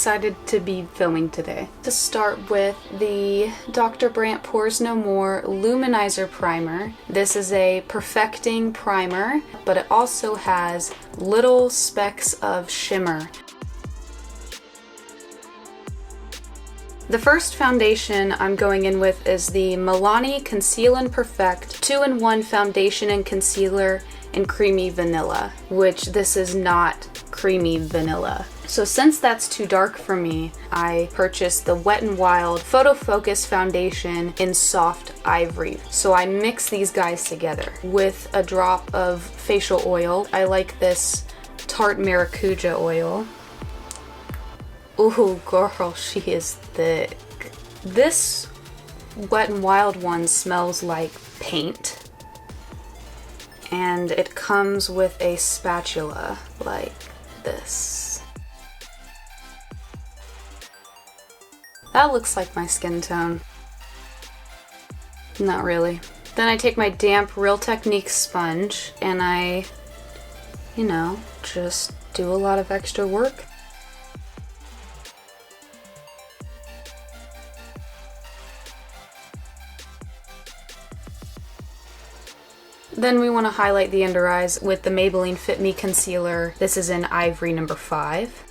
excited to be filming today. To start with the Dr. Brandt Pores No More Luminizer Primer. This is a perfecting primer, but it also has little specks of shimmer. The first foundation I'm going in with is the Milani Conceal and Perfect 2-in-1 Foundation and Concealer in Creamy Vanilla, which this is not creamy vanilla. So since that's too dark for me, I purchased the Wet n Wild Photo Focus Foundation in Soft Ivory. So I mix these guys together with a drop of facial oil. I like this Tarte Maracujá oil. Ooh, girl, she is thick. This Wet n Wild one smells like paint. And it comes with a spatula like this. That looks like my skin tone. Not really. Then I take my damp Real Techniques sponge and I, just do a lot of extra work. Then we want to highlight the under eyes with the Maybelline Fit Me Concealer. This is in Ivory number 5.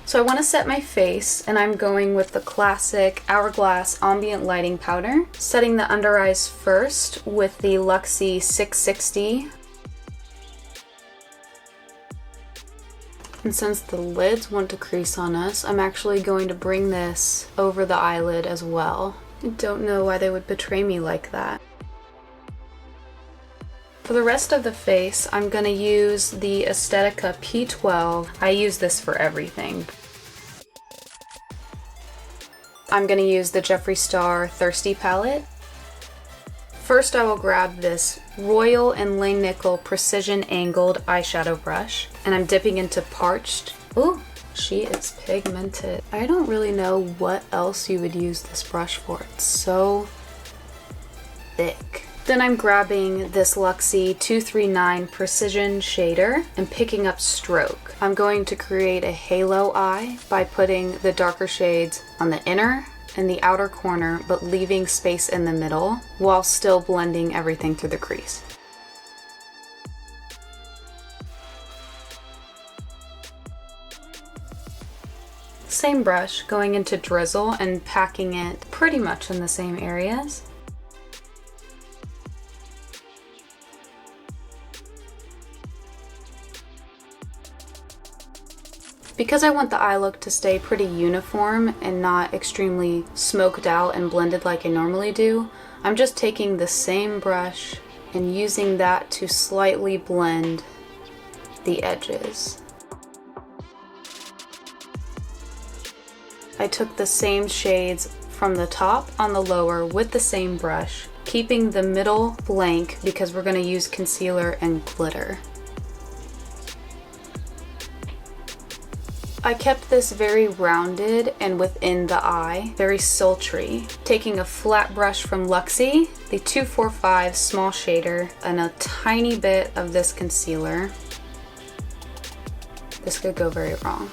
So I want to set my face, and I'm going with the classic Hourglass Ambient Lighting Powder. Setting the under eyes first with the Luxie 660. And since the lids want to crease on us, I'm actually going to bring this over the eyelid as well. I don't know why they would betray me like that. For the rest of the face, I'm going to use the Aesthetica P12. I use this for everything. I'm going to use the Jeffree Star Thirsty palette. First I will grab this Royal and Langnickel Precision Angled Eyeshadow Brush, and I'm dipping into Parched. Ooh! She is pigmented. I don't really know what else you would use this brush for. It's so thick. Then I'm grabbing this Luxie 239 Precision Shader and picking up Stroke. I'm going to create a halo eye by putting the darker shades on the inner and the outer corner, but leaving space in the middle while still blending everything through the crease. Same brush, going into Drizzle and packing it pretty much in the same areas. Because I want the eye look to stay pretty uniform and not extremely smoked out and blended like I normally do, I'm just taking the same brush and using that to slightly blend the edges. I took the same shades from the top on the lower with the same brush, keeping the middle blank because we're going to use concealer and glitter. I kept this very rounded and within the eye, very sultry. Taking a flat brush from Luxie, the 245 small shader, and a tiny bit of this concealer. This could go very wrong.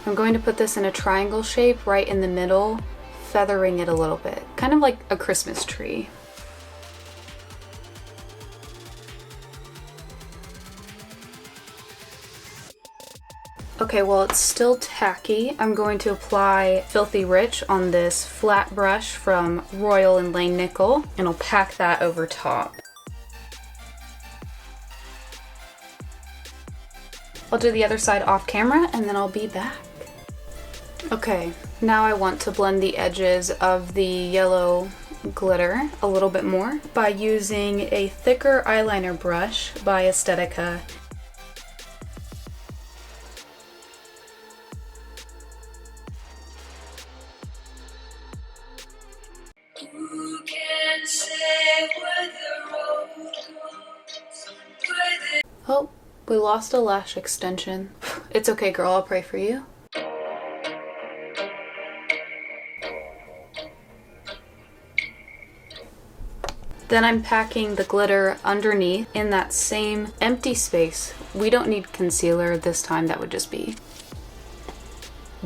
I'm going to put this in a triangle shape right in the middle, feathering it a little bit, kind of like a Christmas tree. Okay, well it's still tacky. I'm going to apply Filthy Rich on this flat brush from Royal and Langnickel, and I'll pack that over top. I'll do the other side off camera and then I'll be back. Okay, now I want to blend the edges of the yellow glitter a little bit more by using a thicker eyeliner brush by Aesthetica. Who can say where the road goes? Oh, we lost a lash extension. It's okay, girl, I'll pray for you. Then I'm packing the glitter underneath in that same empty space. We don't need concealer this time, that would just be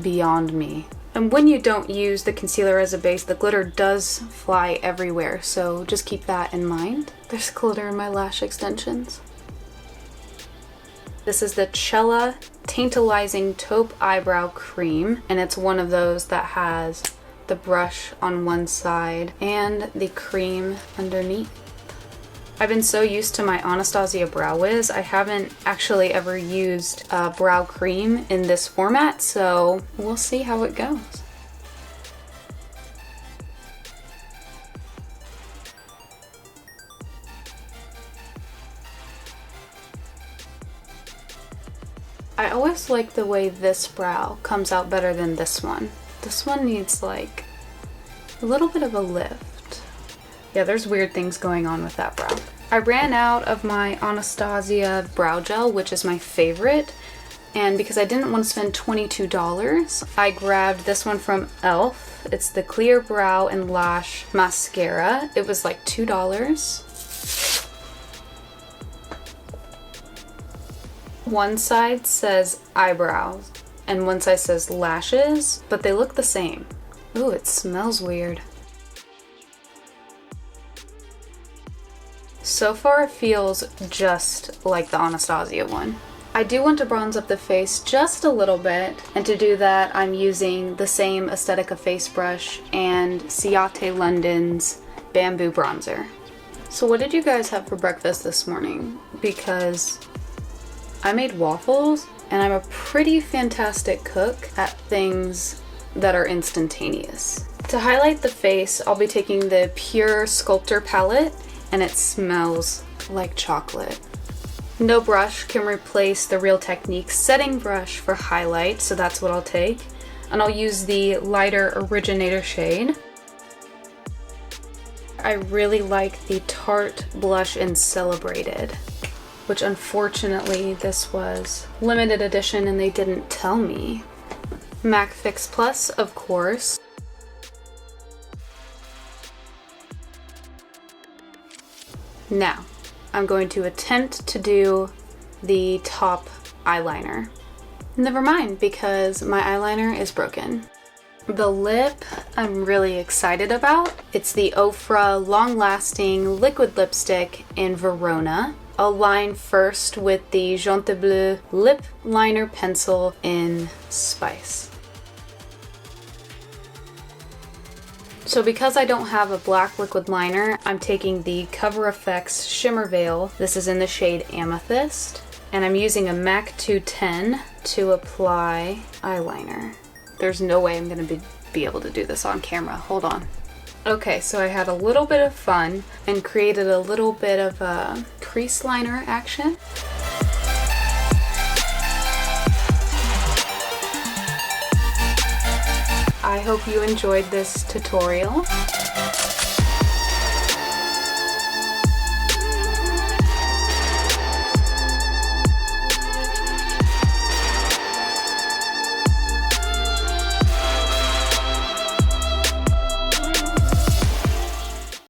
beyond me. And when you don't use the concealer as a base, the glitter does fly everywhere, so just keep that in mind. There's glitter in my lash extensions. This is the Cella Tantalizing Taupe Eyebrow Cream, and it's one of those that has the brush on one side and the cream underneath. I've been so used to my Anastasia Brow Wiz, I haven't actually ever used a brow cream in this format, so we'll see how it goes. I always like the way this brow comes out better than this one. This one needs like a little bit of a lift. Yeah, there's weird things going on with that brow. I ran out of my Anastasia brow gel, which is my favorite, and because I didn't want to spend $22, I grabbed this one from e.l.f. It's the Clear Brow and Lash Mascara. It was like $2. One side says eyebrows and one side says lashes, but they look the same. Ooh, it smells weird. So far it feels just like the Anastasia one. I do want to bronze up the face just a little bit, and to do that I'm using the same Aesthetica face brush and Ciate London's Bamboo Bronzer. So what did you guys have for breakfast this morning? Because I made waffles, and I'm a pretty fantastic cook at things that are instantaneous. To highlight the face, I'll be taking the Pure Sculptor palette, and it smells like chocolate. No brush can replace the Real Techniques setting brush for highlight, so that's what I'll take. And I'll use the lighter Originator shade. I really like the Tarte blush in Celebrated, which unfortunately this was limited edition and they didn't tell me. MAC Fix Plus, of course. Now, I'm going to attempt to do the top eyeliner. Never mind, because my eyeliner is broken. The lip I'm really excited about. It's the Ofra Long Lasting Liquid Lipstick in Verona. I'll line first with the Jaunte Bleu Lip Liner Pencil in Spice. So because I don't have a black liquid liner, I'm taking the Cover FX Shimmer Veil. This is in the shade Amethyst. And I'm using a MAC 210 to apply eyeliner. There's no way I'm going to be able to do this on camera. Hold on. Okay, so I had a little bit of fun and created a little bit of a crease liner action. I hope you enjoyed this tutorial.